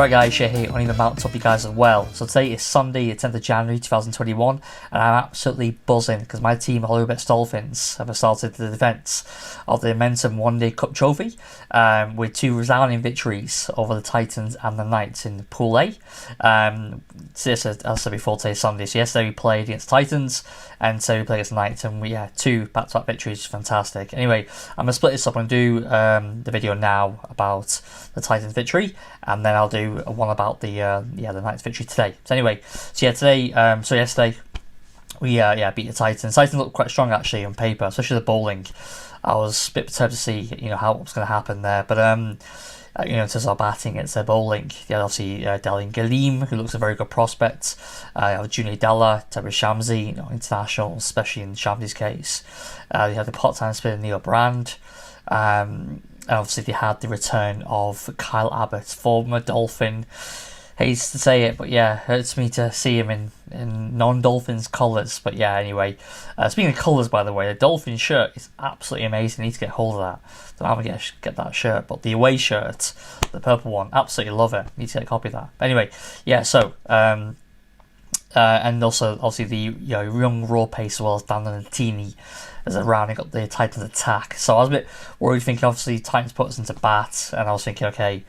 Right guys, Shay here, only the Mount to help you guys as well. So today is Sunday, the 10th of January 2021, and I'm absolutely buzzing because my team, Hollywoodbets Dolphins, have started the defence of the Momentum One Day Cup Trophy with two resounding victories over the Titans and the Knights in Pool A. So as I said before, today's Sunday. So yesterday we played against Titans, and today we played against the Knights, and we had two back-to-back victories. Fantastic. Anyway, I'm going to split this up and do the video now about the Titans victory, and then I'll do one about the Knights victory today. So anyway, yesterday we beat the Titans. Titans looked quite strong actually on paper, especially the bowling. I was a bit perturbed to see how what was going to happen there, but in terms of our batting, it's their bowling. You had obviously Dalin Galim, who looks a very good prospect. You have Junior Della, Tabitha Shamsi, international, especially in Shamsi's case. You had the part-time spinner Neil Brand. And obviously they had the return of Kyle Abbott, former Dolphin. Hates to say it, but yeah, hurts me to see him in non-Dolphins colours. But yeah, anyway, speaking of colours, by the way, the Dolphin shirt is absolutely amazing. I need to get hold of that. Don't know how to get that shirt, but the away shirt, the purple one, absolutely love it. Need to get a copy of that. But anyway, yeah. So and also obviously the young raw pace as well as Dan Nantini as a rounding up the Titans attack. So I was a bit worried, thinking obviously Titans put us into bat, and I was thinking, okay.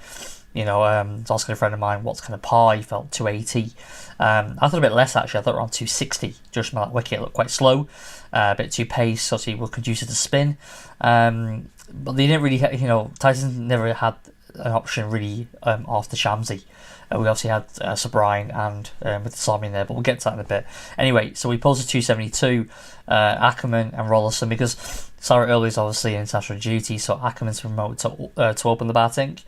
I was asking a friend of mine what's kind of par. He felt 280. I thought a bit less actually. I thought around 260. Just from that wicket, it looked quite slow, a bit too pace. Obviously, was conducive to spin. But they didn't really, Titans never had an option really after Shamsi. We obviously had Sabrine and with the Sami in there, but we'll get to that in a bit. Anyway, so we posted 272, Ackerman and Rollerson, because Sarah Early is obviously in international duty, so Ackerman's promoted to open the batting.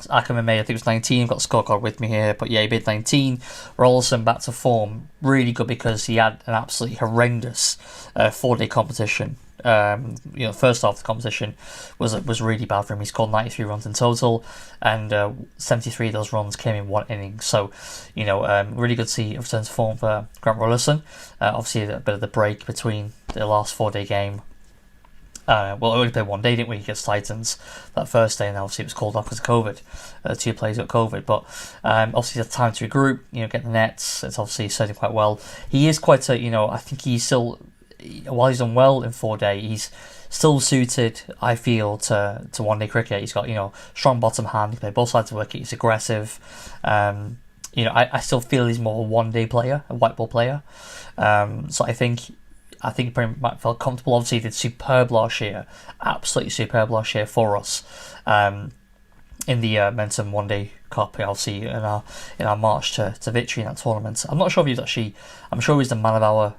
Ackerman made, I think it was 19, got the scorecard with me here, but yeah, he made 19. Rollerson back to form, really good because he had an absolutely horrendous 4-day competition. First half of the competition was really bad for him. He scored 93 runs in total, and 73 of those runs came in one inning. So, really good to see a return to form for Grant Rollerson. Obviously, a bit of the break between the last 4-day game. We only played one day, didn't we, against Titans that first day, and obviously it was called off because of COVID. 2 players got COVID, but obviously the time to regroup, get the nets. It's obviously serving quite well. He is quite I think he's still, while he's done well in 4-day, he's still suited, I feel, to one-day cricket. He's got strong bottom hand. He can play both sides of the wicket. He's aggressive. I still feel he's more of a one-day player, a white ball player. So I think he pretty much felt comfortable. Obviously, he did superb last year, absolutely superb last year for us in the Momentum One Day Cup. Obviously, in our march to victory in that tournament. I'm not sure if he's actually. I'm sure he's the man of our.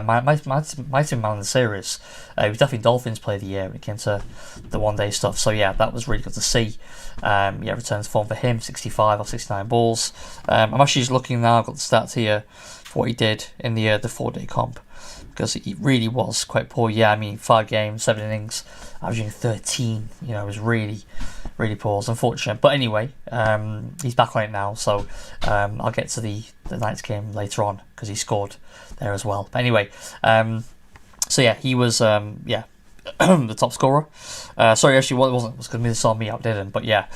Might have been man of the series. He was definitely Dolphins Player of the Year when it came to the one-day stuff. So yeah, that was really good to see. Returns form for him, 65 off 69 balls. I'm actually just looking now. I've got the stats here for what he did in the 4-day comp, because he really was quite poor. Yeah, 5 games, 7 innings, averaging 13. It was really, really poor. It's unfortunate. But anyway, he's back on it now. So I'll get to the Knights game later on because he scored there as well. But anyway, he was the top scorer. Sorry, actually, what it wasn't was because Miller saw me outdid him. But yeah,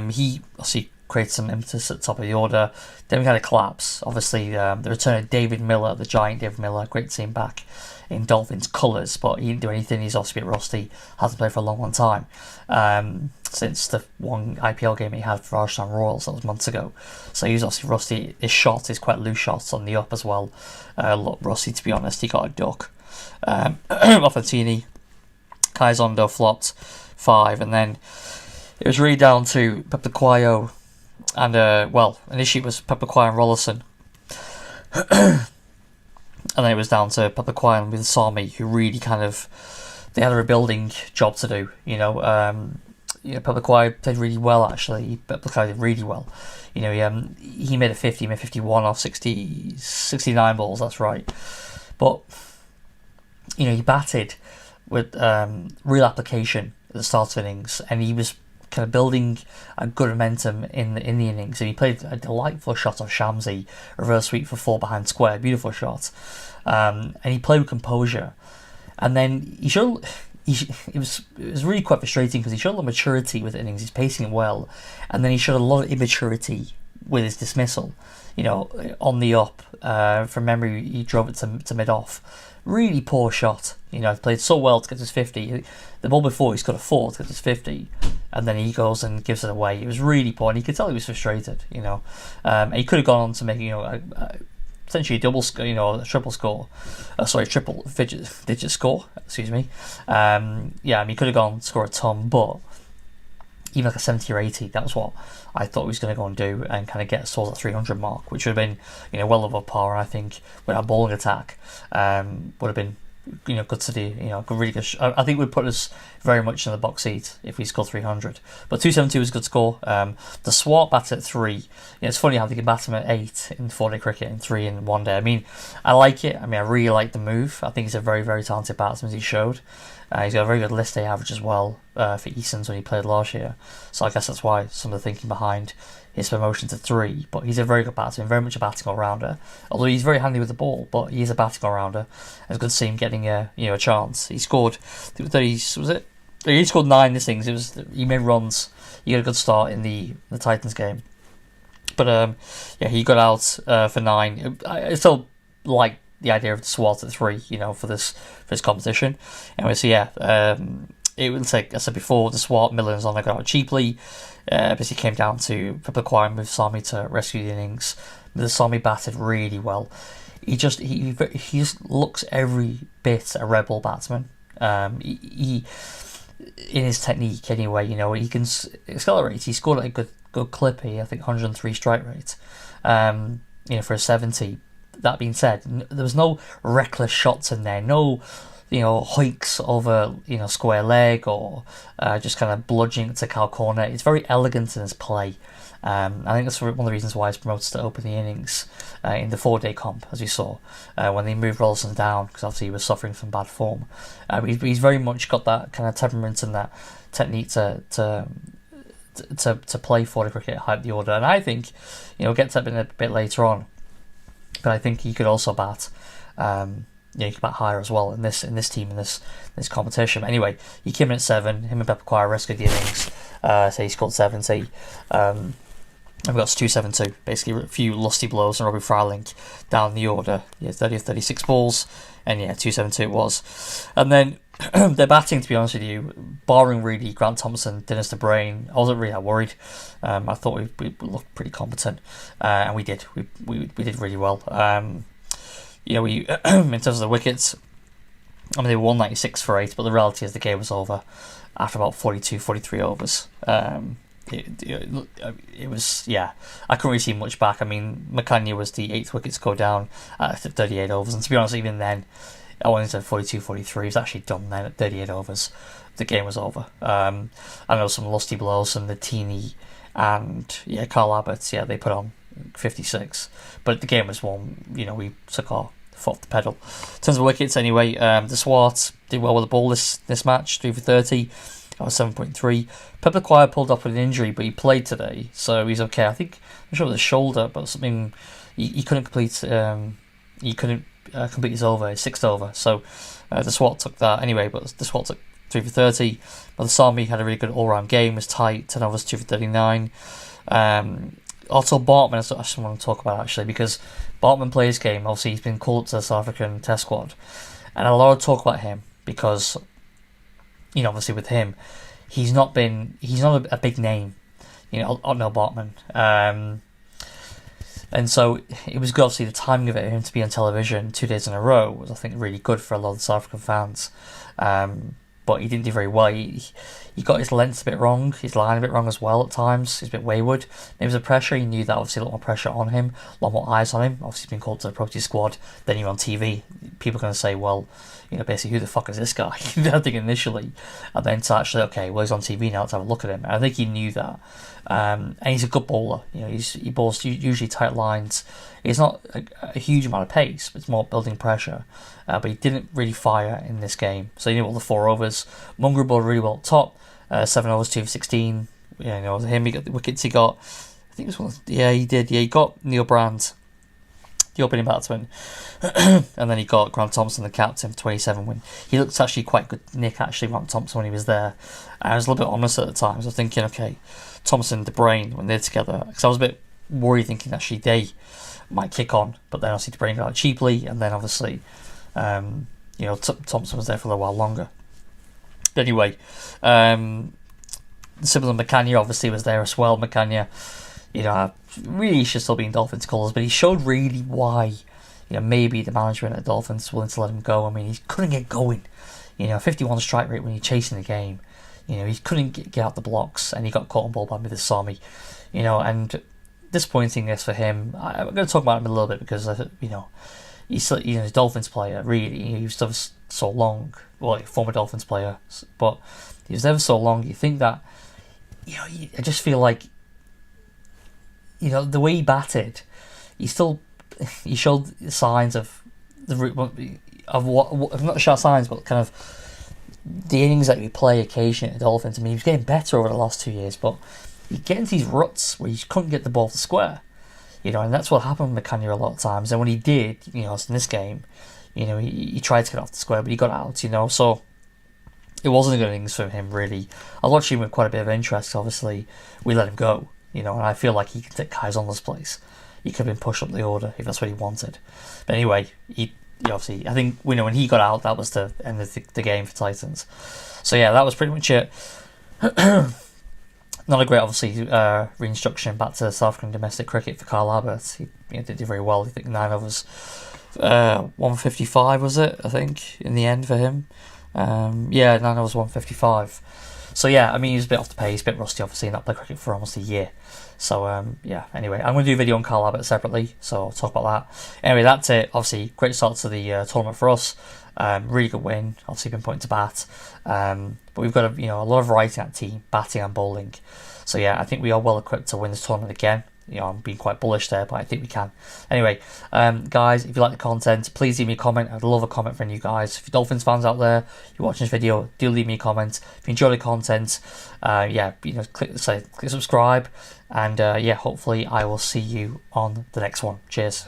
he obviously created some impetus at the top of the order. Then we had a collapse. Obviously, the return of David Miller, the giant David Miller, great to see him back in Dolphins colours, but he didn't do anything. He's obviously a bit rusty, hasn't played for a long, long time. Since the one IPL game he had for Rajasthan Royals, that was months ago. So he's obviously rusty. His shot is quite loose shots on the up as well. Look rusty, to be honest. He got a duck. Offentini, Kaizondo flopped 5, and then it was really down to Peptaquayo and initially it was Peptaquayo and Rollerson. And then it was down to Peptaquayo with Sami, who really they had a rebuilding job to do. Peptaquayo played really well actually. Peptaquayo did really well. He made a 50, made 51 off 69 balls. That's right. But he batted with real application at the start of innings, and he was kind of building a good momentum in the innings. And he played a delightful shot off Shamsi, reverse sweep for 4 behind square, beautiful shot. And he played with composure. And then he showed it was really quite frustrating because he showed a lot of maturity with innings. He's pacing it well, and then he showed a lot of immaturity with his dismissal. On the up. From memory, he drove it to mid off. Really poor shot. He played so well to get to his 50. The ball before, he's got a 4 to get to his 50, and then he goes and gives it away. It was really poor, and you could tell he was frustrated. And he could have gone on to make essentially a double score, a triple score. Triple digit score. Excuse me. He could have gone and scored a ton, but even like a 70 or 80, that was what I thought he was going to go and do, and kind of get us towards that 300 mark, which would have been, well above par. And I think with our bowling attack, would have been, good to do, really good. I think would put us very much in the box seat if we scored 300. But 272 was a good score. The Swart batted at 3. It's funny how they can bat him at 8 in 4-day cricket and 3 in 1 day. I mean, I like it. I really like the move. I think he's a very, very talented batsman, as he showed. He's got a very good list day average as well for Easons when he played last year. So I guess that's why some of the thinking behind his promotion to 3. But he's a very good batsman, very much a batting all-rounder. Although he's very handy with the ball, but he is a batting all-rounder. It's good to see him getting a chance. He scored, he scored 9 this innings. He made runs. He got a good start in the Titans game. But he got out for 9. I still like the idea of the Swart at 3, for this competition. Anyway, it was like I said before, the Swart, Miller and Zona got out cheaply. Basically came down to requiring with Sami to rescue the innings. The Sami batted really well. He just looks every bit a rebel batsman. He in his technique anyway. He can accelerate. He scored like a good clip here. I think 103 strike rate. For a 70. That being said, there was no reckless shots in there. No, hikes over square leg or just kind of bludgeoning to cow corner. It's very elegant in his play. I think that's one of the reasons why he's promoted to open the innings in the 4-day comp, as we saw when they moved Rollison down, because obviously he was suffering from bad form. He's very much got that kind of temperament and that technique to play 4-day cricket, hype the order, and I think get to that a bit later on. But I think he could also bat. He could bat higher as well in this team, in this competition. But anyway, he came in at 7. Him and Pep Acquire rescued the innings. So he scored 70. And we got to 272. Basically, a few lusty blows and Robbie Frylink down the order. 30 of 36 balls. And 272 it was. And then their batting, to be honest with you, barring really Grant Thompson, Dennis de Brain, I wasn't really that worried. I thought we looked pretty competent, and we did. We did really well. We in terms of the wickets, they were 196 for 8, but the reality is the game was over after about 42, 43 overs. It was, I couldn't really see much back. McCann was the 8th wicket to go down after 38 overs, and to be honest, even then, I went into 42, 43. It was actually done then at 38 overs. The game was over. I know some lusty blows from the Teeny and Carl Abbott. They put on 56, but the game was won. We took our foot off the pedal. In terms of wickets, anyway, the Swart did well with the ball this match, 3 for 30. That was 7.3. Pep Acquire pulled up with an injury, but he played today, so he's okay. I'm sure it was his shoulder, but something he couldn't complete. He couldn't complete his over, his 6th over. So the Swart took that anyway, but the Swart took 3 for 30. But the Sami had a really good all-round game, was tight, 10 overs, 2 for 39. Also Bartman, I just want to talk about actually, because Bartman plays game. Obviously, he's been called to the South African Test squad, and a lot of talk about him because, obviously with him, he's not a big name, Otno Bartman. And so it was good, obviously, the timing of it, him to be on television 2 days in a row was, I think, really good for a lot of South African fans. But he didn't do very well. He got his length a bit wrong, his line a bit wrong as well at times. He's a bit wayward. There was a pressure. He knew that obviously a lot more pressure on him, a lot more eyes on him. Obviously, he's been called to the Pro Team squad. Then you're on TV. People are going to say, well, basically, who the fuck is this guy? I think initially. And then to actually, okay, well, he's on TV now, let's have a look at him. And I think he knew that. And he's a good bowler. He bowls usually tight lines. It's not a huge amount of pace, but it's more building pressure. But he didn't really fire in this game. So he did all the 4 overs. Mungra bowled really well at top. 7 overs, 2 for 16. Him, he got the wickets he got. I think it was one. He did. Yeah, he got Neil Brand the opening batsman. And then he got Grant Thompson, the captain, for 27 win. He looked actually quite good, Nick, actually, Grant Thompson, when he was there. I was a little bit honest at the time. I was thinking, okay, Thompson and De Bruyne, when they're together, because I was a bit worried, thinking actually they might kick on, but then obviously De Bruyne got out cheaply, and then obviously, Thompson was there for a little while longer. But anyway, similar McCann obviously was there as well. McCann, really should still be in Dolphins colours, but he showed really why, maybe the management at Dolphins is willing to let him go. I mean, he couldn't get going. 51 strike rate when you're chasing the game. He couldn't get out the blocks, and he got caught on ball by Midasami. And disappointing this for him. I'm going to talk about him a little bit because he's still, he's a Dolphins player. Really, he was there so long. Well, a former Dolphins player, but he was there for so long. You think that, I just feel like, the way he batted, he showed signs of what not showed signs, but kind of the innings that we play occasionally at the Dolphins. I mean, he was getting better over the last 2 years, but you get into these ruts where you couldn't get the ball to square, and that's what happened with McCann a lot of times. And when he did, in this game, he tried to get off the square, but he got out, so it wasn't a good innings for him, really. I was watching him with quite a bit of interest. Obviously, we let him go, and I feel like he could take Kai Zonder's place. He could have been pushed up the order if that's what he wanted. But anyway, he obviously, I think, when he got out, that was the end of the game for Titans. So yeah, that was pretty much it. Not a great, obviously, reinstruction back to South African domestic cricket for Kyle Abbott. He did very well. I think 9 overs, 155 was it, I think, in the end for him. 9 overs, 155. So yeah, I mean, he was a bit off the pace, a bit rusty, obviously, and not played cricket for almost a year. So anyway, I'm going to do a video on Kyle Abbott separately, so I'll talk about that. Anyway, that's it. Obviously, great start to the tournament for us. Really good win. Obviously, been put into bat. But we've got a lot of variety in that team, batting and bowling. So yeah, I think we are well equipped to win this tournament again. I'm being quite bullish there, but I think we can. Anyway, guys, if you like the content, please leave me a comment. I'd love a comment from you guys. If you're Dolphins fans out there, you're watching this video, do leave me a comment. If you enjoy the content, click subscribe, and hopefully I will see you on the next one. Cheers.